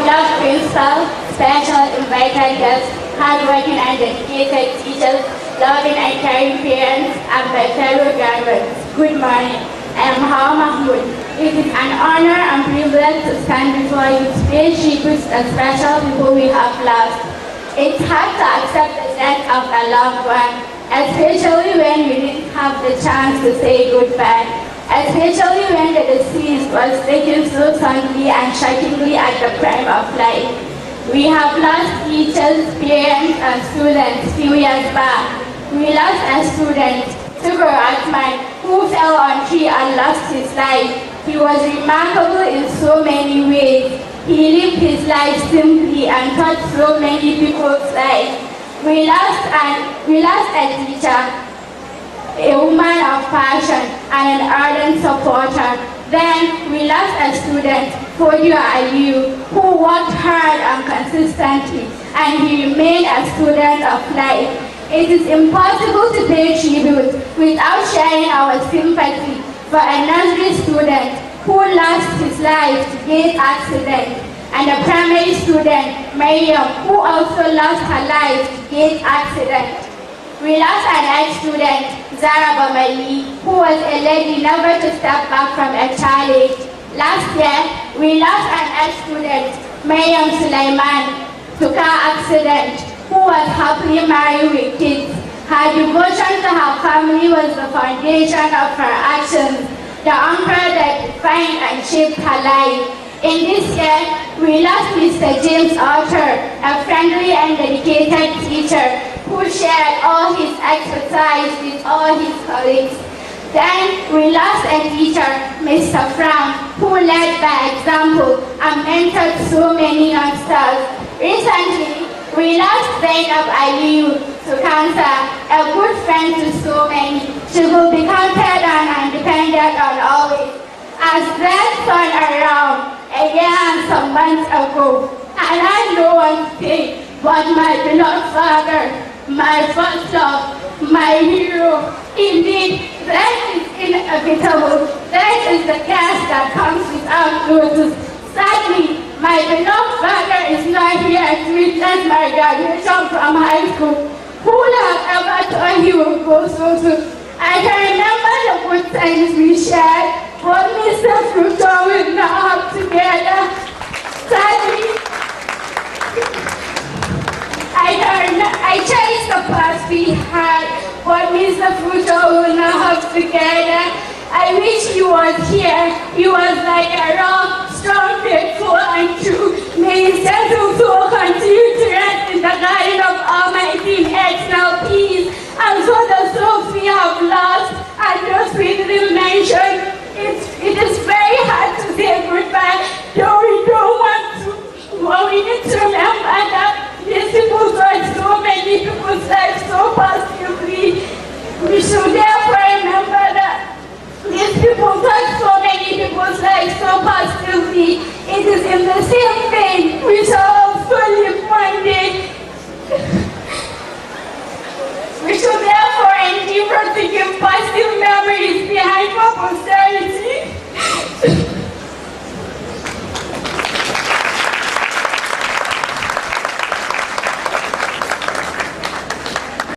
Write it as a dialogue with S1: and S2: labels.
S1: beloved principal, special invited guests, hardworking and dedicated teachers, loving and caring parents, and my fellow graduates, good morning. I am Hawa Mahmoud. It is an honor and privilege to stand before you to pay tribute to the special people we have lost. It's hard to accept the death of a loved one, especially when we didn't have the chance to say goodbye, especially when the deceased was taken so suddenly and shockingly at the prime of life. We have lost teachers, parents, and students few years back. We lost a student, Tukur Atman, who fell on a tree and lost his life. He was remarkable in so many ways. He lived his life simply and touched so many people's lives. We lost a teacher, a woman of passion, and an ardent supporter. Then we lost a student, Fodio Aliyu, who worked hard and consistently, and he remained a student of life. It is impossible to pay tribute without sharing our sympathy for a nursery student who lost his life to gate accident, and a primary student, Mariam, who also lost her life to gate accident. We lost an ex-student, Zara Bamali, who was a lady never to step back from a challenge. Last year, we lost an ex-student, Mariam Sulaiman, to car accident, who was happily married with kids. Her devotion to her family was the foundation of her actions, the anchor that defined and shaped her life. In this year, we lost Mr. James Arthur, a friendly and dedicated teacher who shared all his expertise with all his colleagues. Then we lost a teacher, Mr. Frank, who led by example and mentored so many youngsters. Recently, we lost Zainab Aliyu to cancer, a good friend to so many. She will be counted on and depended on always. As that turned around a year and some months ago, and I had no one to say but my beloved father, my first love, my hero. Indeed, that is inevitable. That is the gas that comes without notice. Sadly, my beloved father is not here to witness my graduation from high school. Who would have ever thought he would go so soon? I can remember the good times we shared, but Mr. Fruto will not